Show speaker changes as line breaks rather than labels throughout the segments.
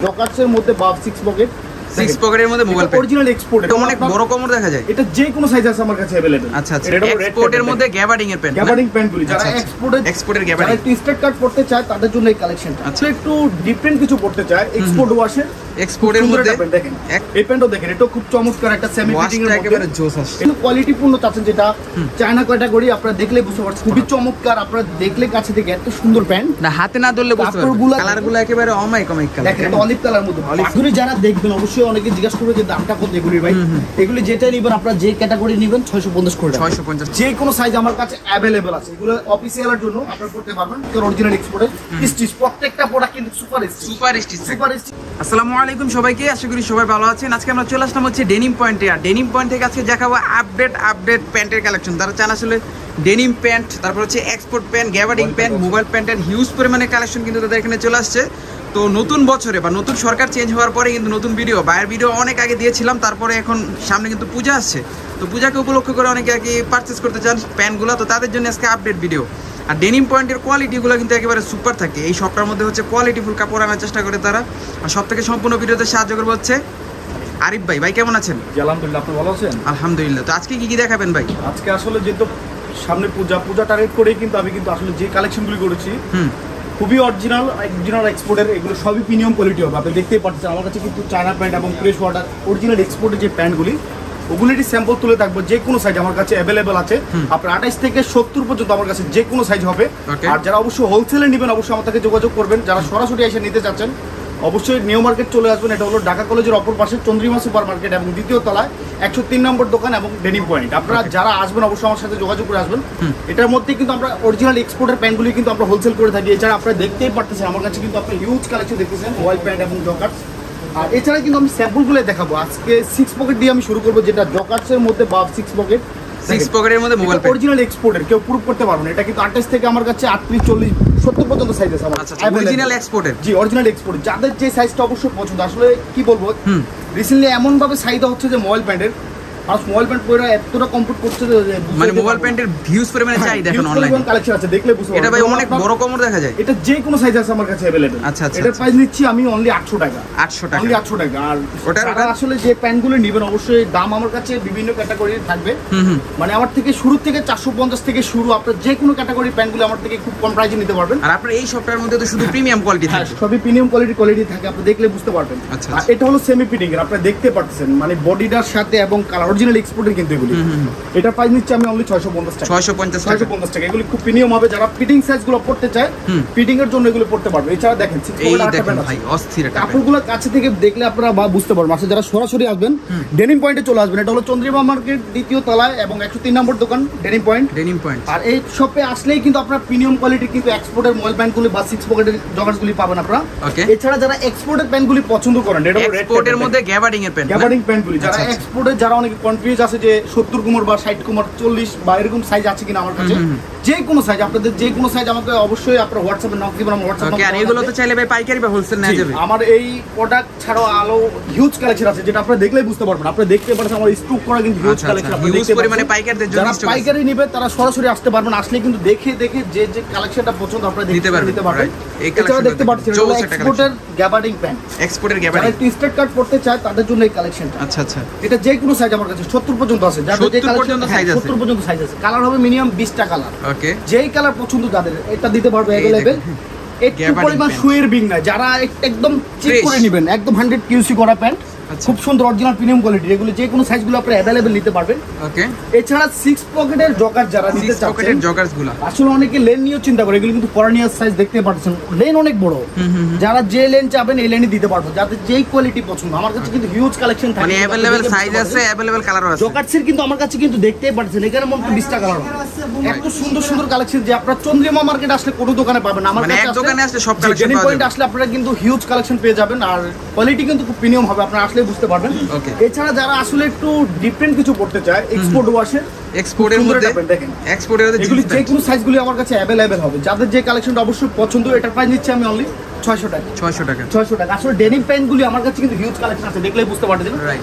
জকার্সের মধ্যে বাফ 6 পকেট,
6 পকেটের মধ্যে মোবাইল প্যাড
অরিজিনাল এক্সপোর্ট।
এটা অনেক বড় কোমর দেখা যায়।
এটা যে কোনো সাইজ আছে আমার কাছে अवेलेबल।
আচ্ছা আচ্ছা, এক্সপোর্টের মধ্যে গ্যাবার্ডিং এর প্যান্ট,
গ্যাবার্ডিং প্যান্টগুলি যারা
এক্সপোর্টের গ্যাবার্ডিং,
যারা একটু স্ট্রেট কাট পড়তে চায় তাদের জন্য এই কালেকশনটা। আসলে একটু ডিফারেন্ট কিছু পড়তে চায়, এক্সপোর্ট ওয়াশের,
এক্সপোর্টের মধ্যে
দেখেন এই প্যান্টও দেখেন, এটা খুব চমৎকার একটা সেমি ফিটিং এর মধ্যে
একেবারে জোস আসছে।
কিন্তু কোয়ালিটি পূর্ণ চাচ্ছেন যেটা চায়না ক্যাটাগরি, আপনারা দেখলে বুঝতে পারছেন খুবই চমৎকার। আপনারা দেখলে কাছে থেকে এত সুন্দর প্যান্ট,
না হাতে না ধরলে বুঝতে পারবেন। কালারগুলো একেবারে অমাইক কালার,
দেখেন এটা অলিভ কালার মধ্যে। এগুলি যারা দেখবেন অবশ্যই অনেকে জিজ্ঞাসা করবে যে দামটা কত এগুলি ভাই। এগুলি যেটা নেবেন আপনারা যে ক্যাটাগরি নেবেন 650 করে,
650
যে কোনো সাইজ আমার কাছে अवेलेबल আছে। এগুলো অফিশিয়ালের জন্য আপনারা করতে পারবেন, অরিজিনাল এক্সপোর্টের স্টিচ, প্রত্যেকটা প্রোডাক্ট কিন্তু সুপার স্টিচ।
আসসালামু আলাইকুম সবাইকে, আশা করি সবাই ভালো আছেন। আজকে আমরা চলে আসলাম হচ্ছে ডেনিম পয়েন্টে। আর ডেনিম পয়েন্ট থেকে আজকে দেখাবো আপডেট প্যান্টের কালেকশন। তারা চান আসলে ডেনিম প্যান্ট, তারপর হচ্ছে export pant, gabardine pant, mobile প্যান্টের হিউজ পরিমাণে কালেকশন কিন্তু তাদের এখানে চলে আসছে। তো নতুন বছরে বা নতুন সরকার চেঞ্জ হওয়ার পরে কিন্তু নতুন ভিডিও, বাইরের ভিডিও অনেক আগে দিয়েছিলাম, তারপরে এখন সামনে কিন্তু পূজা আসছে। তো পূজাকে উপলক্ষ করে অনেকে আর কি পারচেস করতে চান প্যান্টগুলো, তো তাদের জন্য আজকে আপডেট ভিডিও। আর ডেনিম পয়েন্টের কোয়ালিটিগুলো কিন্তু একেবারে সুপার থাকে। এই শপটার মধ্যে হচ্ছে কোয়ালিটিফুল কাপড় আনার চেষ্টা করে তারা। আর সব থেকে সম্পূর্ণ ভিডিওতে সাহায্য করবে হচ্ছে আরিফ ভাই। ভাই কেমন আছেন?
আলহামদুলিল্লাহ, আপনি ভালো আছেন?
আলহামদুলিল্লাহ। তো আজকে কি দেখাবেন ভাই?
আজকে আসলে যেহেতু সামনে পূজা টার্গেট করে কিন্তু আমি কিন্তু আসলে যে কালেকশনগুলি করেছি খুবই অরিজিনাল এক্সপোর্টের, এগুলো সবই প্রিমিয়াম কোয়ালিটি হবে। আপনি দেখতেই পাচ্ছেন আমার কাছে কিন্তু চায়না প্যান্ট এবং ফ্রেশ ওয়াটার অরিজিনাল এক্সপোর্টের যে প্যান্টগুলি, ওগুলির স্যাম্পল তুলে থাকবো। যে কোনো সাইজ আমার কাছে अवेलेबल আছে। আপনার 28 থেকে 70 পর্যন্ত আমার কাছে যে কোনো সাইজ হবে। আর যারা অবশ্যই হোলসেলে নেবেন অবশ্যই আমার সাথে যোগাযোগ করবেন। যারা সরাসরি এসে নিতে চাচ্ছেন অবশ্যই নিউ মার্কেট চলে আসবেন। এটা হলো ঢাকা কলেজের অপর পাশে চন্দ্রিমা সুপার মার্কেট এবং দ্বিতীয় তলায় 103 নম্বর দোকান এবং ডেনিম পয়েন্ট। আপনারা যারা আসবেন অবশ্যই আমার সাথে যোগাযোগ করে আসবেন। এটার মধ্যে কিন্তু আমরা অরিজিনাল এক্সপোর্টের প্যান্টগুলি কিন্তু আমরা হোলসেল করে থাকি। এছাড়া আপনারা দেখতেই পারতেছেন আমার কাছে কিন্তু আপনার হিউজ কালেকশন দেখতেছেন মোবাইল প্যান্ট এবং জকার্স। আর এছাড়া কিন্তু আমি স্যাম্পলগুলো দেখাবো। আজকে 6 পকেট দিয়ে আমি শুরু করবো, যেটা জকার্সের মধ্যে বাফ 6 পকেট,
6 পকেটের মধ্যে মোবাইল প্যান্ট
অরিজিনাল এক্সপোর্টের, কেউ প্রুফ করতে পারবে না। এটা কিন্তু 28 থেকে আমার কাছে 38, 40, 70 পর্যন্ত সাইজ আছে আমার।
আচ্ছা, অরিজিনাল এক্সপোর্টের।
জি, অরিজিনাল এক্সপোর্ট। যাদের যে সাইজটা অবশ্যই পছন্দ, আসলে কি বলবো, রিসেন্টলি এমন ভাবে চাহিদা হচ্ছে যে মোবাইল প্যান্টের, আর মোবাইল প্যান্ট পরে এতটা কমফোর্ট করছে যে
মানে মোবাইল প্যান্টের ভিউজ পরিমাণে চাহিদা এখন অনলাইনে
কালেকশন আছে, দেখলে বুঝতে পারবেন।
এটা ভাই অনেক বড় কোমর দেখা যায়।
এটা যে কোনো সাইজ আছে আমার কাছে अवेलेबल।
আচ্ছা আচ্ছা,
এটার প্রাইস নিচ্ছি আমি অনলি 800 টাকা।
800 টাকা,
অনলি 800 টাকা। আর ওটা আসলে যে প্যান্টগুলো নেবেন অবশ্যই দাম আমার কাছে বিভিন্ন ক্যাটাগরির থাকবে। মানে আমার থেকে শুরু থেকে 450 থেকে শুরু, আপনারা যে কোনো ক্যাটাগরির প্যান্টগুলো আমার থেকে খুব কম প্রাইসে নিতে পারবেন।
আর আপনার এই শপটার মধ্যে তো শুধু প্রিমিয়াম কোয়ালিটি থাকে,
সবই প্রিমিয়াম কোয়ালিটি থাকে, আপনি দেখলে বুঝতে পারবেন।
আচ্ছা,
আর এটা হলো সেমি ফিটিং এর, আপনারা দেখতে পাচ্ছেন মানে বডিটার সাথে এবং কালার অরিজিনাল এক্সপোর্টের কিন্তু এগুলি। এটা প্রাইস নিচ্ছি আমি অনলি 650 টাকা। 650 টাকা। এগুলি খুব প্রিমিয়াম হবে। যারা ফিটিং সাইজগুলো পড়তে চায় ফিটিং এর জন্য এগুলো পড়তে পারবে। এছাড়া দেখেন
এই দেখেন ভাই অস্থির একটা
কাপড়গুলো কাছে থেকে দেখলে আপনারা বুঝতে পারবেন। আসলে যারা সরাসরি আসবেন ডেনিম পয়েন্টে চলে আসবেন। এটা হলো চন্দ্রিমা মার্কেট দ্বিতীয় তলায় এবং 103 নম্বর দোকান ডেনিম পয়েন্ট। আর এই শপে আসলেই কিন্তু আপনারা প্রিমিয়াম কোয়ালিটি কিন্তু এক্সপোর্টের মোবাইল প্যান্টগুলি বা 6 পকেটের জগার্সগুলি পাবেন আপনারা। এছাড়া যারা এক্সপোর্টের প্যান্টগুলি পছন্দ করেন, এটা হলো
এক্সপোর্টের মধ্যে গ্যাবার্ডিং এর প্যান্ট,
গ্যাবার্ডিং প্যান্টগুলি যারা এক্সপোর্টের, যারা অনেকে কনফিউজ আছে যে 70 কোমর বা 60 কোমর 40 বা এরকম সাইজ আছে কিনা আমার কাছে, যে কোনো সাইজ, আপনাদের যে কোনো সাইজ আমাকে অবশ্যই আপনারা হোয়াটসঅ্যাপে নক দিবেন। আমার হোয়াটসঅ্যাপ
আর এগুলো তো চাইলে ভাই পাইকারি বা হোলসেল নেওয়া যাবে।
আমার এই প্রোডাক্ট ছাড়াও আলো হিউজ কালেকশন আছে, যেটা আপনারা দেখলেই বুঝতে পারবেন। আপনারা দেখতে পাচ্ছেন আমার স্টক করা কিন্তু হিউজ কালেকশন। আপনারা
হিউজ পরিমাণে পাইকারদের জন্য,
যারা পাইকারি নেবে তারা সরাসরি আসতে পারবেন। আসলে কিন্তু দেখে যে কালেকশনটা পছন্দ আপনারা নিতে পারবেন। এছাড়া দেখতে পাচ্ছেন এক্সপোর্টের গ্যাবার্ডিং প্যান্ট,
এক্সপোর্টের গ্যাবার্ডিং,
যারা স্ট্রেট কাট করতে চায় তাদের জন্য এই কালেকশনটা।
আচ্ছা আচ্ছা,
এটা যে কোনো সাইজ আমার কাছে 70 পর্যন্ত আছে। যাদের যে কালেকশন 70 পর্যন্ত সাইজ আছে। কালার হবে মিনিমাম 20টা কালার। ওকে, যেই কালার পছন্দ তাদের এটা দিতে পারবে अवेलेबल। একটু পরিমাণ শুয়ের বিং না, যারা একদম চেক করে নেবেন, একদম 100 কিউসি করা প্যান্ট, খুব সুন্দর অরিজিনাল প্রিমিয়াম কোয়ালিটি। এগুলো যে কোনো সাইজগুলো আপনারা अवेलेबल নিতে পারবেন। ওকে, এছাড়া 6 পকেটের জগার যারা নিতে চাচ্ছেন, 6 পকেটের জগার্সগুলো আসলে অনেকে লেন নিয়েও চিন্তা করে, এগুলো কিন্তু কর্নিয়ার সাইজ দেখতে পাচ্ছেন, লেন অনেক বড়। যারা যে লেন চাবেন এই লেনই দিতে পারবো, যাদের যেই কোয়ালিটি পছন্দ। আমার কাছে কিন্তু হিউজ কালেকশন থাকে,
মানে अवेलेबल সাইজ আছে, अवेलेबल কালারও আছে।
জগার্সের কিন্তু আমার কাছে কিন্তু দেখতেই পাচ্ছেন এখানে মনে 20টা কালার হবে। এত সুন্দর কালেকশন যে আপনারা চন্দ্রিমা মার্কেট আসলে কোনো দোকানে পাবেন না। আমার কাছে এক দোকানে আসলে সব কালেকশন পাওয়া যাবে। আসলে আপনারা কিন্তু হিউজ কালেকশন পেয়ে যাবেন। আর কোয়ালিটি কিন্তু খুব প্রিমিয়াম হবে, আপনারা আসলে বুঝতে পারবেন। এছাড়া যারা আসলে একটু ডিফারেন্ট কিছু পড়তে চায়, এক্সপোর্ট ওয়াশের, এক্সপোর্টের মধ্যে দেখেন, এক্সপোর্টের মধ্যে এগুলি যে কোনো সাইজগুলি আমার কাছে अवेलेबल হবে। যাদের যে কালেকশনটা অবশ্যই পছন্দ, এটা প্রাইস নিচ্ছে আমি অনলি 600 টাকা।
600 টাকা।
600 টাকা। আসলে ডেনিম প্যান্টগুলি আমার কাছে কিন্তু হিউজ কালেকশন আছে, দেখলেই বুঝতে পারবেন।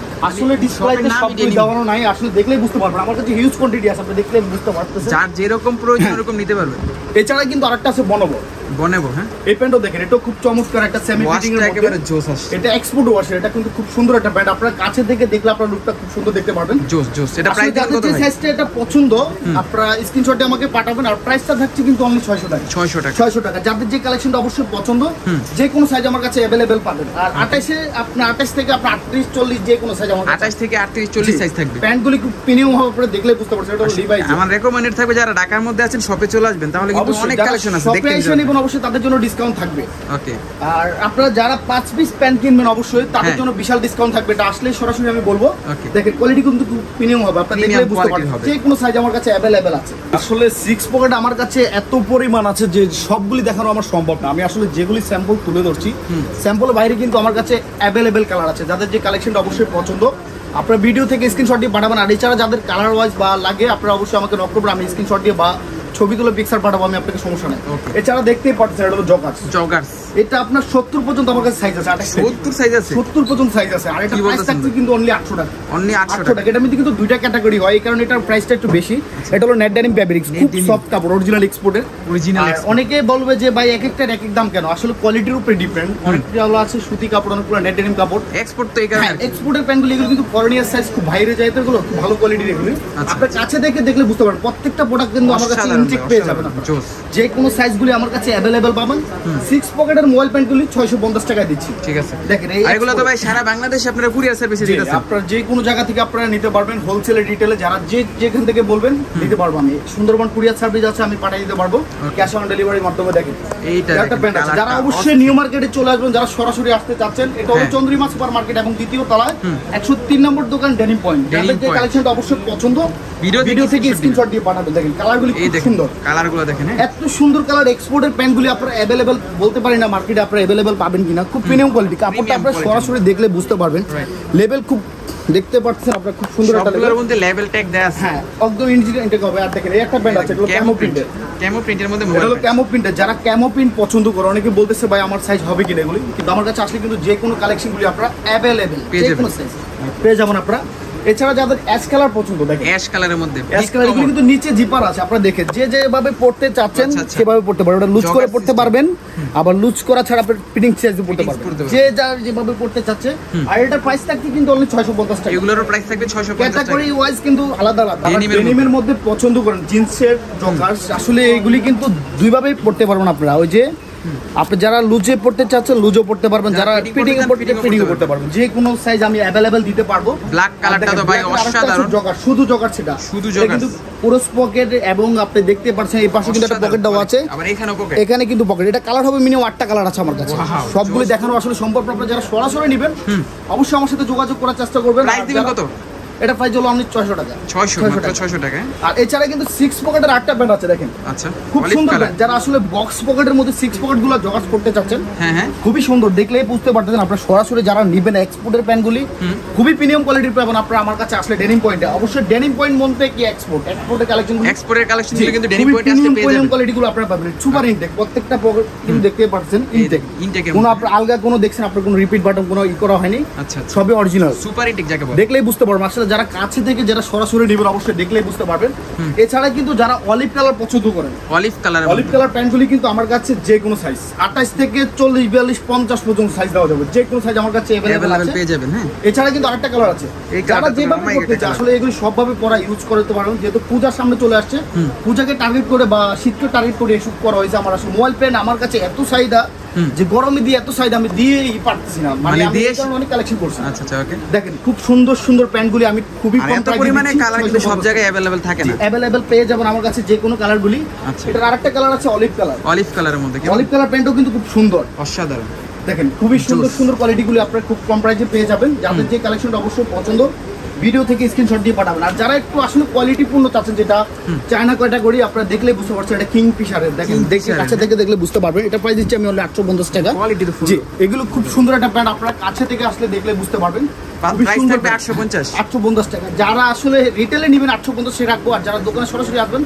আসলে ডিসপ্লেতে সবগুলো দেওয়ানো নাই, আসলে দেখলেই বুঝতে পারবেন। আমার কাছে হিউজ কোয়ান্টিটি আছে, আপনি দেখলেই বুঝতে পারতেছেন।
যার যেরকম প্রয়োজন এরকম নিতে পারবেন।
এছাড়া কিন্তু আরেকটা আছে বনবো।
হ্যাঁ,
এই প্যান্টও দেখেন, এটা খুব চমৎকার একটা সেমি ফিটিং এর মধ্যে
একেবারে জোস আসছে।
এটা এক্সপোর্ট ওয়াশের, এটা কিন্তু খুব সুন্দর একটা প্যান্ট। আপনারা কাছে থেকে দেখলে আপনারা লুকটা খুব সুন্দর দেখতে পারবেন।
জোস। এটা প্রাইস কত
ভাই? সাইজটা এটা পছন্দ, আপনারা স্ক্রিনশটে আমাকে পাঠাবেন। আর প্রাইসটা থাকছে কিন্তু অনলি 600 টাকা।
600
টাকা। যাদের যে কালেকশনটা অবশ্যই পছন্দ, যে কোনো সাইজ আমার কাছে अवेलेबल পাবেন। আর 28 আপনার 28 থেকে আপনার 38 40 যে কোনো সাইজ আমার কাছে
28 থেকে 38 40 সাইজ থাকবে।
প্যান্টগুলি খুব প্রিমিয়াম হবে, আপনারা দেখলে বুঝতে পারছেন। এটা হলো লিভাইস।
আমার রেকমেন্ডেড থাকবে যারা ঢাকার মধ্যে আছেন শপে চলে আসবেন, তাহলে কিন্তু অনেক কালেকশন আছে, দেখতে
পাবেন। অবশ্যই তাদের জন্য ডিসকাউন্ট থাকবে।
ওকে।
আর আপনারা যারা 5 পিস প্যান্ট কিনবেন অবশ্যই তাদের জন্য বিশাল ডিসকাউন্ট থাকবে। এটা আসলে সরাসরি আমি বলবো। দেখেন কোয়ালিটি কিন্তু খুব প্রিমিয়াম হবে, আপনারা দেখলে বুঝতে পারবেন। যে কোনো সাইজ আমার কাছে अवेलेबल আছে। আসলে 6 পকেট আমার কাছে এত পরিমাণ আছে যে সবগুলি দেখানো আমার সম্ভব না। আমি আসলে যেগুলি স্যাম্পল তুলে ধরছি, স্যাম্পলের বাইরে কিন্তু আমার কাছে अवेलेबल কালার আছে। যাদের যে কালেকশনটা অবশ্যই পছন্দ, আপনারা ভিডিও থেকে স্ক্রিনশট দিয়ে পাঠাবেন। আর এছাড়া যাদের কালার ওয়াইজ বা লাগে, আপনারা অবশ্যই আমাকে নক করবেন, আমি স্ক্রিনশট দিয়ে বা ছবি তুলে পিকচার পাঠাবো, আমি আপনাকে সমস্যা নাই। এছাড়া দেখতেই পাচ্ছেন এটা হলো জগার্স। এটা আপনার 70 পর্যন্ত আমার কাছে সাইজ আছে। 70 সাইজ আছে, 70 পর্যন্ত সাইজ আছে। আর এটা প্রাইস থাকছে কিন্তু অনলি 800 টাকা। অনলি 800 টাকা। এটার মধ্যে কিন্তু দুইটা ক্যাটাগরি হয়, এই কারণে এটার প্রাইসটা একটু বেশি। এটা হলো নেট ডেনিম ফেব্রিক্স, খুব সফট কাপড়, অরিজিনাল এক্সপোর্টের। অনেকে বলবে যে ভাই এক একটার এক এক দাম কেন, আসলে কোয়ালিটির উপরে ডিপেন্ড। অনেকটা হলো আছে সুতি কাপড়, অনেকগুলো নেট ডেনিম কাপড়। এক্সপোর্ট তো এই কারণে এক্সপোর্টের প্যান্টগুলো এগুলো কিন্তু ফরেনিয়ার সাইজ খুব বাইরে যায়, তো এগুলো খুব ভালো কোয়ালিটির। এগুলো আপনার কাছে দেখলে বুঝতে পারবেন। প্রত্যেকটা প্রোডাক্ট কিন্তু আমার কাছে ইনটেক পেয়ে যাবেন। যে কোনো সাইজগুলি আমার কাছে अवेलेबल পাবেন। 6 পকেটের মোবাইল প্যান্টগুলি 650 টাকায় দিচ্ছি। ঠিক আছে, দেখেন এগুলো তো ভাই সারা বাংলাদেশে আপনারা কুরিয়ার সার্ভিসে দিতেছেন। আপনারা যে কোনো জায়গা থেকে আপনারা নিতে পারবেন, হোলসেলে রিটেলে যারা যেখান থেকে বলবেন দিতে পারবো আমি। সুন্দরবন কুরিয়ার সার্ভিস আছে, আমি পাঠিয়ে দিতে পারবো ক্যাশ অন ডেলিভারির মাধ্যমে। দেখেন এইটা একটা প্যান্ট আছে। যারা অবশ্যই নিউ মার্কেটে চলে আসবেন, যারা সরাসরি আসতে চাচ্ছেন, এটা হলো চন্দ্রিমা সুপার মার্কেট এবং দ্বিতীয় তলায় 103 নম্বর দোকান ডেনিম পয়েন্ট। যাদের যে কালেকশনটা অবশ্যই পছন্দ, ভিডিও থেকে স্ক্রিনশট দিয়ে পাঠাবেন। দেখেন কালারগুলো খুব সুন্দর, কালারগুলো দেখেন এত সুন্দর কালার। এক্সপোর্টের প্যান্টগুলি আপনারা अवेलेबल বলতে পারি না মার্কেটে আপনারা अवेलेबल পাবেন কিনা। খুব প্রিমিয়াম কোয়ালিটি, কাপড়টা আপনারা সরাসরি দেখলে বুঝতে পারবেন। লেভেল খুব দেখতে পাচ্ছেন আপনারা, খুব সুন্দর একটা লেভেলের মধ্যে লেভেল ট্যাগ দেয়া আছে। হ্যাঁ, একদম ইনটেক হবে। আর দেখেন এই একটা প্যান্ট আছে, এগুলো ক্যামো প্রিন্টের। ক্যামো প্রিন্টের মধ্যে এটা হলো ক্যামো প্রিন্টের। যারা ক্যামো প্রিন্ট পছন্দ করে, অনেকে বলতেছে ভাই আমার সাইজ হবে কিনা এগুলি, কিন্তু আমার কাছে আসলে কিন্তু যে কোনো কালেকশনগুলি আপনারা अवेलेबल যে কোনো সাইজ পেয়ে যাবেন আপনারা। এছাড়া যাদের অ্যাশ কালার পছন্দ, দেখেন অ্যাশ কালারের মধ্যে অ্যাশ কালার এগুলো কিন্তু নিচে জিপার আছে। আপনারা দেখেন যেভাবে পড়তে চাচ্ছেন সেভাবে পড়তে পারবেন। ওটা লুজ করে পড়তে পারবেন, আবার লুজ করা ছাড়া আপনি ফিটিং সাইজে পড়তে পারবেন, যে যার যেভাবে পড়তে চাচ্ছে। আর এটার প্রাইস থাকবে কিন্তু অনলি 650 টাকা। এগুলোর প্রাইস থাকবে 650 টাকা। ক্যাটাগরি ওয়াইজ কিন্তু আলাদা আলাদা। ডেনিমের মধ্যে পছন্দ করেন জিন্সের জগার্স, আসলে এগুলি কিন্তু দুইভাবেই পড়তে পারবেন আপনারা। ওই যে আপনি যারা লুজে পড়তে চাচ্ছেন লুজও পড়তে পারবেন, যারা ফিটিং এ পড়তে ফিটিংও করতে পারবেন। যে কোনো সাইজ আমি अवेलेबल দিতে পারবো। ব্ল্যাক কালারটা তো ভাই অসাধারণ। জগার শুধু জগার, সেটা শুধু জগার কিন্তু পুরো পকেট। এবং আপনি দেখতে পাচ্ছেন এই পাশে কিন্তু একটা পকেট দেওয়া আছে, আবার এখানেও পকেট, এখানে কিন্তু পকেট। এটা কালার হবে মিনিমাম 8টা কালার আছে আমার কাছে। সবগুলো দেখানো আসলে সম্ভব না। আপনারা যারা সরাসরি নেবেন অবশ্যই আমার সাথে যোগাযোগ করার চেষ্টা করবেন। প্রাইস দিবেন কত? এটা প্রাইস হলো অনলি 600 টাকা। 600 টাকা। আর এছাড়া কিন্তু 6 পকেটের 8টা প্যান্ট আছে, দেখেন। আচ্ছা, খুব সুন্দর প্যান্ট। যারা আসলে বক্স পকেটের মধ্যে 6 পকেটগুলো জগার্স করতে চাচ্ছেন, হ্যাঁ খুবই সুন্দর, দেখলেই বুঝতে পারতেছেন। আপনারা সরাসরি যারা নেবেন এক্সপোর্টের প্যান্টগুলি খুবই প্রিমিয়াম কোয়ালিটির পাবেন আপনারা আমার কাছে আসলে ডেনিম পয়েন্টে। অবশ্যই ডেনিম পয়েন্ট মধ্যে কি এক্সপোর্টের কালেকশনগুলো, এক্সপোর্টের কালেকশনগুলো কিন্তু ডেনিম পয়েন্টে আসলে পেয়ে যাবেন। প্রিমিয়াম কোয়ালিটিগুলো আপনারা পাবেন। সুপার ইনটেক, প্রত্যেকটা পকেট কিন্তু দেখতে পাচ্ছেন ইনটেক। কোনো আপনারা আলগা কোনো দেখছেন, আপনার কোনো রিপিট বাটন কোনো ই করা হয়নি। আচ্ছা, সবই অরিজিনাল সুপার ইনটেক যাকে বলে। দেখলেই বুঝতে পারবেন। আসলে যারা কাছে থেকে যারা সরাসরি নেবেন অবশ্যই দেখলেই বুঝতে পারবেন। এছাড়া কিন্তু যারা অলিভ কালার পছন্দ করেন, অলিভ কালার প্যান্টগুলি কিন্তু আমার কাছে যে কোনো সাইজ 28 থেকে 40 42 50 পর্যন্ত সাইজ দেওয়া যাবে। যে কোনো সাইজ আমার কাছে अवेलेबल আছে, পেয়ে যাবেন। হ্যাঁ, এছাড়া কিন্তু আরেকটা কালার আছে, যারা যেভাবে করতে চায় আসলে এগুলি সবভাবে পরা ইউজ করতে পারবেন। যেহেতু পূজার সামনে চলে আসছে, পূজাকে টার্গেট করে বা শীতকে টার্গেট করে এসব করা হয়েছে। আমার আসলে মোবাইল প্যান্ট আমার কাছে এত চাহিদা যে গরমে দিয়ে এত চাহিদা আমি দিয়েই পারতেছি না। মানে আমি অনেক কালেকশন করছি। আচ্ছা আচ্ছা, ওকে। দেখেন খুব সুন্দর সুন্দর প্যান্টগুলি আমি খুবই কম পরিমাণে কালার কিন্তু সব জায়গায় अवेलेबल থাকে না। अवेलेबल পেয়ে যাবেন আমার কাছে যে কোনো কালারগুলি। আচ্ছা, এটার আরেকটা কালার আছে অলিভ কালারের মধ্যে। অলিভ কালার প্যান্টও কিন্তু খুব সুন্দর, অসাধারণ। দেখেন খুবই সুন্দর সুন্দর কোয়ালিটিগুলি আপনারা খুব কম প্রাইসে পেয়ে যাবেন। যাদের যে কালেকশনটা অবশ্যই পছন্দ ভিডিও থেকে স্ক্রিনশট দিয়ে পাঠাবেন। আর যারা একটু আসলে কোয়ালিটিপূর্ণ চাচ্ছেন, যেটা চায়না ক্যাটাগরি, আপনারা দেখলে বুঝতে পারছেন এটা কিং ফিশারের। দেখেন দেখে কাছে থেকে দেখলে বুঝতে পারবেন। এটা প্রাইস দিচ্ছি আমি অনলি 850 টাকা। জি, এগুলো খুব সুন্দর একটা প্যান্ট, আপনারা কাছে থেকে আসলে দেখলে বুঝতে পারবেন। প্রাইস থাকবে 850 টাকা। যারা আসলে রিটেলে নেবেন 850 রাখবো, আর যারা দোকানে সরাসরি আসবেন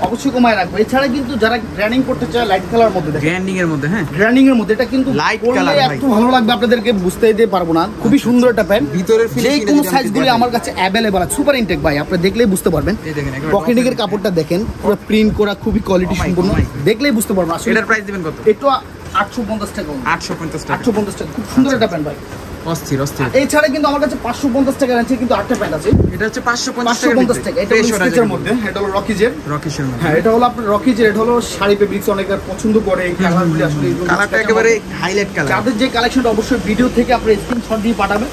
অবশ্যই কমায় রাখবো। এছাড়া কিন্তু যারা গ্র্যান্ডিং করতে চায় লাইট কালার মধ্যে,
গ্র্যান্ডিং এর মধ্যে, হ্যাঁ
গ্র্যান্ডিং এর মধ্যে এটা কিন্তু
লাইট
পরলে
কালার
এত ভালো লাগবে আপনাদেরকে বুঝতে দিতে পারবো না। খুবই সুন্দর একটা প্যান্ট,
ভিতরের
যে
ফিনিশিং
কোনো সাইজগুলি আমার কাছে অ্যাভেলেবল আছে। সুপার ইনটেক ভাই, আপনি দেখলেই বুঝতে পারবেন।
এই দেখেন একবার
পকেটিং এর কাপড়টা দেখেন, পুরো প্রিন্ট করা, খুবই কোয়ালিটি
Oh my
সম্পূর্ণ,
God,
দেখলেই বুঝতে পারবেন। আসলে
এটার প্রাইস দিবেন কত?
এটা 850 টাকা,
850 টাকা।
850 টাকা, খুব সুন্দর একটা প্যান্ট ভাই।
অস্থির অস্থির।
এছাড়া কিন্তু আমার কাছে 550 টাকার আছে, কিন্তু আরেকটা প্যান্ট আছে
এটা হচ্ছে 550
550 টাকা। এটা হলো স্কেচের মধ্যে, এটা হলো রকিজের।
রকিশের মধ্যে,
হ্যাঁ, এটা হলো আপনার রকিজের, এটা হলো শাড়ি ফেব্রিক্স, অনেকে পছন্দ করে এই কালারগুলি। আসলে
কালারটা একেবারে হাইলাইট কালার।
যাদের যে কালেকশনটা অবশ্যই ভিডিও থেকে আপনি স্ক্রিনশট দিয়ে পাঠাবেন।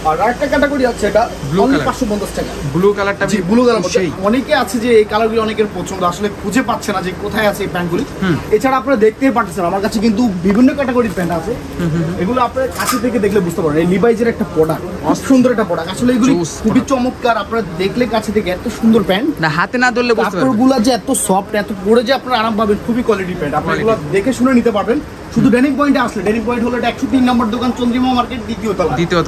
আর আরেকটা ক্যাটাগরি আছে, এটা
Blue
অনলি
color।
550 টাকা।
ব্লু কালারটা,
জি, ব্লু কালার।
সেই
অনেকে আছে যে এই কালারগুলো অনেকের পছন্দ, আসলে খুঁজে পাচ্ছে না যে কোথায় আছে এই প্যান্টগুলি। এছাড়া আপনারা দেখতেই পাচ্ছেন আমার কাছে কিন্তু বিভিন্ন ক্যাটাগরির প্যান্ট আছে। এগুলো আপনারা কাছে থেকে দেখলে বুঝতে পারবেন। এই লিভাইজের একটা প্রোডাক্ট, খুব সুন্দর একটা প্রোডাক্ট। আসলে এগুলি
Juice
খুবই চমৎকার, আপনারা দেখলে কাছে থেকে এত সুন্দর প্যান্ট।
না হাতে না ধরলে বুঝতে পারবেন।
কাপড়গুলো যে এত সফট, এত পরে যে আপনারা আরাম পাবেন, খুবই কোয়ালিটি প্যান্ট। আপনারা এগুলো দেখে শুনে নিতে পারবেন। শুধু ডেনিম পয়েন্টে আসলে, ডেনিম পয়েন্ট হলো এটা 103 নম্বর দোকান, চন্দ্রিমা মার্কেট, দ্বিতীয়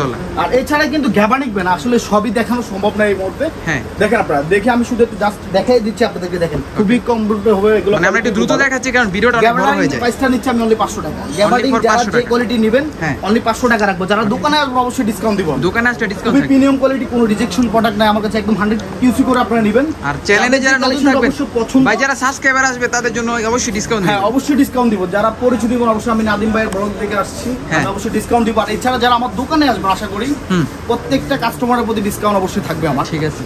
তলা। আর এছাড়া কিন্তু গ্যাবানিক ব্যান, আসলে সবই দেখানো সম্ভব না এই মুহূর্তে।
হ্যাঁ,
দেখেন আপনারা, দেখে আমি শুধু একটু জাস্ট দেখাই দিচ্ছি আপনাদেরকে। দেখেন খুবই কমফোর্টেবল হবে এগুলো।
মানে আমরা একটু দ্রুত দেখাচ্ছি কারণ ভিডিওটা অনেক বড় হয়ে যায়।
প্রাইসটা নিচ্ছি আমি অনলি 500 টাকা। গ্যাবানিক
for
যারা
500
যে
টাকা।
কোয়ালিটি নেবেন
হ্যাঁ।
অনলি 500 টাকা রাখবো। যারা দোকানে আসবে অবশ্যই ডিসকাউন্ট দিব।
দোকানে আসলে ডিসকাউন্ট
খুবই
থাকবে।
প্রিমিয়াম কোয়ালিটি, কোনো রিজেকশন প্রোডাক্ট নাই আমার কাছে, একদম 100 কিউসি করে আপনারা নেবেন।
আর চ্যানেলে যারা নতুন
collection
থাকবেন,
অবশ্যই পছন্দ।
ভাই যারা সাবস্ক্রাইবার আসবে তাদের জন্য অবশ্যই ডিসকাউন্ট
হ্যাঁ,
দিবেন।
অবশ্যই ডিসকাউন্ট দিব। যারা পরিচিত দিব অবশ্যই, আমি নাদিম ভাইয়ের ব্লগ থেকে আসছি,
হ্যাঁ।
আমি অবশ্যই ডিসকাউন্ট দিব। আর এছাড়া যারা আমার দোকানে আসবে আশা করি প্রত্যেকটা কাস্টমারের প্রতি ডিসকাউন্ট অবশ্যই থাকবে আমার।
ঠিক আছে।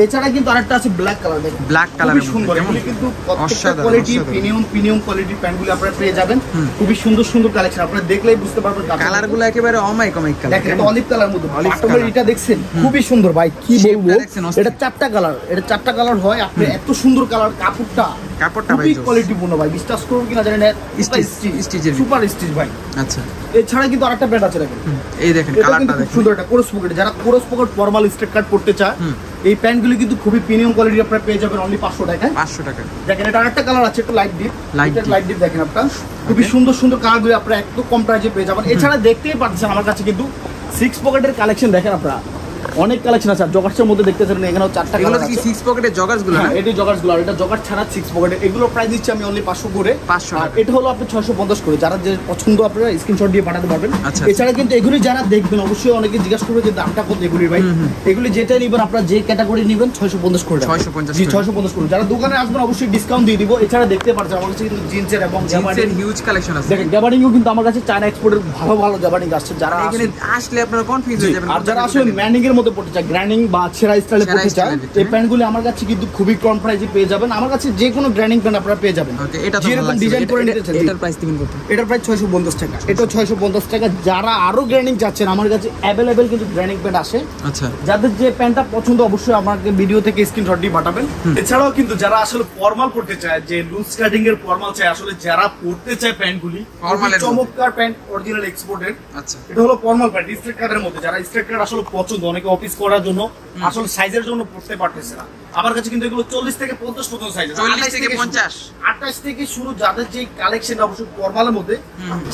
এছাড়া কিন্তু আরেকটা আছে ব্ল্যাক কালার, দেখুন
ব্ল্যাক
খুবই
কালারের
সুন্দর।
মধ্যে
এগুলি কিন্তু প্রত্যেকটা
অসাধারণ,
কোয়ালিটি
অসাধারণ।
প্রিমিয়াম কোয়ালিটির প্যান্টগুলি আপনারা পেয়ে যাবেন। খুবই সুন্দর সুন্দর কালেকশন, আপনারা দেখলেই বুঝতে পারবেন।
কালারগুলো একেবারে অমাইক কালার।
দেখেন এটা অলিভ কালার মধ্যে,
Olive
বাটমের
color।
এটা দেখছেন খুবই সুন্দর ভাই, কি
Shape
বলবো।
টা দেখছেন, অস্থির।
এটা 4টা কালার, এটা 4টা কালার হয়। আপনি এত সুন্দর কালার, কাপড়টা
কাপড়টা ভাই
খুবই
জোস।
কোয়ালিটিপূর্ণ ভাই, বিশ্বাস করুন কিনা জানি না।
স্টিচের
সুপার স্টিচ ভাই।
আচ্ছা,
এছাড়া কিন্তু আরেকটা প্যান্ট আছে দেখেন,
এই দেখেন
এটা
কালারটা
কিন্তু খুব
দেখেন।
সুন্দর, একটা কোরস পকেট। যারা কোরস পকেট ফর্মাল স্ট্রেট কাট করতে চায়, এই প্যান্টগুলি কিন্তু খুবই প্রিমিয়াম কোয়ালিটি আপনারা পেয়ে যাবেন অনলি 500 টাকায়।
500 টাকা।
দেখেন এটা আরেকটা কালার আছে, একটু light deep.
Light deep।
Light deep দেখেন আপনারা, খুবই সুন্দর সুন্দর কালারগুলি আপনারা একটু কম প্রাইসে পেয়ে যাবেন। এছাড়া দেখতেই পাচ্ছেন আমার কাছে কিন্তু 6 পকেটের কালেকশন দেখেন আপনারা, অনেক কালেকশন আছে। আর জগার্সের মধ্যে দেখতেছেন এখানেও 4টা
এগুলো
কালার
কি
আছে।
6 পকেটের জগার্স গুলো না?
হ্যাঁ, এটি জগার্স গুলো। আর এটা জগার ছাড়া 6 পকেটের, এগুলো প্রাইস দিচ্ছি আমি অনলি 500 করে।
500
আর
টাকা।
এটা হলো আপনি 650 করে। যারা যে পছন্দ আপনারা স্ক্রিনশট দিয়ে পাঠাতে পারবেন।
আচ্ছা।
এছাড়া কিন্তু এগুলি যারা দেখবেন অবশ্যই অনেকে জিজ্ঞাসা করবে যে দামটা কত এগুলি ভাই। এগুলি যেটা নেবেন আপনারা, যে ক্যাটাগরি নেবেন 650 করে।
650
জি,
করে।
650 করে। যারা দোকানে আসবেন অবশ্যই ডিসকাউন্ট দিয়ে দিব। এছাড়া দেখতে পাচ্ছেন আমার কাছে কিন্তু জিন্সের এবং
জিন্সের হিউজ কালেকশন আছে।
দেখেন গ্যাবার্ডিংও কিন্তু আমার কাছে চায়না এক্সপোর্টের ভালো ভালো গ্যাবার্ডিং আসছে। যারা
এখানে আসলে আপনারা কনফিউজ
জি,
হয়ে যাবেন।
আর যারা আসলে ম্যানিং এর মধ্যে পড়তে চায়, গ্র্যান্ডিং বা ছেঁড়া স্টাইলে
ছেঁড়া
পড়তে চায়,
style এর ভিতরে।
এই প্যান্টগুলি আমার কাছে কিন্তু খুবই কম প্রাইসে পেয়ে যাবেন। আমার কাছে যে কোনো গ্র্যান্ডিং প্যান্ট আপনারা পেয়ে যাবেন।
ওকে, এটা তো
যেরকম
ভালো লাগছে।
ডিজাইন করে নিতে চান।
এটার প্রাইস দিবেন কত?
এটার প্রাইস 650 টাকা। এটা 650 টাকা। যারা আরো গ্র্যান্ডিং চাচ্ছেন, আমার কাছে অ্যাভেলেবেল কিন্তু গ্র্যান্ডিং প্যান্ট আসে।
আচ্ছা,
যাদের যে প্যান্টটা পছন্দ অবশ্যই আমাকে ভিডিও থেকে স্ক্রিনশট দিয়ে পাঠাবেন। এছাড়াও কিন্তু যারা আসলে ফর্মাল পড়তে চায়, যে লুজ কাটিং এর ফর্মাল চায়, আসলে যারা পড়তে চায় প্যান্টগুলি,
Formal এর
চমৎকার প্যান্ট, অরিজিনাল এক্সপোর্টেড।
আচ্ছা।
এটা হলো ফর্মাল প্যান্ট স্ট্রেট কাটের মধ্যে। যারা স্ট্রেট কাট আসলে পছন্দ, অনেকে অফিস করার জন্য আসলে সাইজের জন্য পড়তে পারতেছে না, আমার কাছে কিন্তু এগুলো 40 থেকে 50 পর্যন্ত সাইজ আছে।
40 থেকে 50,
28 থেকে শুরু। যাদের যে কালেকশন অবশ্যই ফর্মালের মধ্যে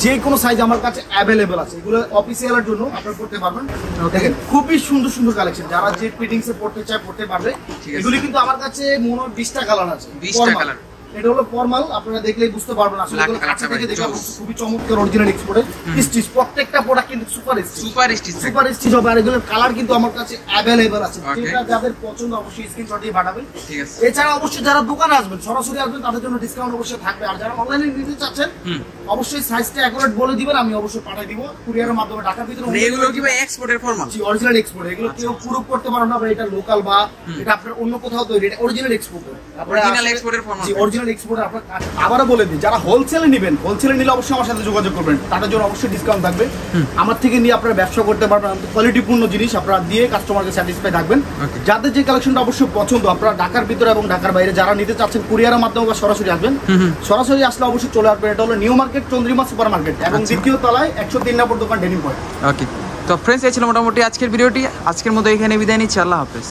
যে কোনো সাইজ আমার কাছে অ্যাভেলেবেল আছে। এগুলো অফিসিয়ালের জন্য আপনারা করতে পারবেন। দেখেন খুবই সুন্দর সুন্দর কালেকশন, যারা যে ফিটিংসে পড়তে চায় পড়তে পারবে।
ঠিক আছে।
এগুলি কিন্তু আমার কাছে মনে হয় 20টা কালার আছে।
20টা
Formal।
কালার।
এটা হলো ফর্মাল, আপনারা দেখলেই বুঝতে পারবেন। আসলে
Black
এগুলো
color
কাছে
টা
থেকে
ভাই,
দেখা
জোস।
খুবই চমৎকার অরিজিনাল এক্সপোর্টেড স্টিচ। প্রত্যেকটা প্রোডাক্ট কিন্তু super stitch.
Super stitch.
Super stitch হবে। আর এগুলোর কালার কিন্তু আমার কাছে অ্যাভেলেবল আছে।
Okay.
যেটা যাদের পছন্দ অবশ্যই স্ক্রিনশট দিয়ে পাঠাবেন।
ঠিক আছে।
এছাড়া অবশ্যই যারা দোকানে আসবেন, সরাসরি আসবেন, তাদের জন্য ডিসকাউন্ট অবশ্যই থাকবে। আর যারা অনলাইনে নিতে চাচ্ছেন অবশ্যই সাইজটা অ্যাকুরেট বলে দিবেন, আমি অবশ্যই পাঠিয়ে দিব কুরিয়ারের মাধ্যমে ঢাকার ভিতরে।
মানে এগুলো কি ভাই এক্সপোর্টের ফর্মাল?
জি, অরিজিনাল এক্সপোর্ট। এগুলো কেউ প্রুফ করতে পারবে না ভাই এটা লোকাল বা এটা আপনার অন্য কোথাও তৈরি, এটা অরিজিনাল এক্সপোর্ট।
Original export এর formal।
জি, অরিজিনাল এক্সপোর্ট। আপনার আবারও বলে দিই, যারা হোলসেলে নেবেন, হোলসেলে নিলে অবশ্যই আমার সাথে যোগাযোগ করবেন, তাদের জন্য অবশ্যই ডিসকাউন্ট থাকবে। আমার থেকে নিয়ে আপনারা ব্যবসা করতে পারবেন। কোয়ালিটিপূর্ণ জিনিস আপনারা দিয়ে কাস্টমারকে স্যাটিসফাই থাকবেন।
Okay.
যাদের যে কালেকশনটা অবশ্যই পছন্দ, আপনারা ঢাকার ভিতরে এবং ঢাকার বাইরে যারা নিতে চাচ্ছেন কুরিয়ারের মাধ্যমে বা সরাসরি আসবেন, সরাসরি আসলে অবশ্যই চলে আসবেন। এটা হলো new market, Chandrima super market এবং দ্বিতীয় তলায় 103 নম্বর দোকান, ডেনিম পয়েন্ট।
ওকে, তো ফ্রেন্ডস এই ছিল মোটামুটি আজকের ভিডিওটি। আজকের মতো এখানে বিদায় নিচ্ছি। আল্লাহ হাফেজ।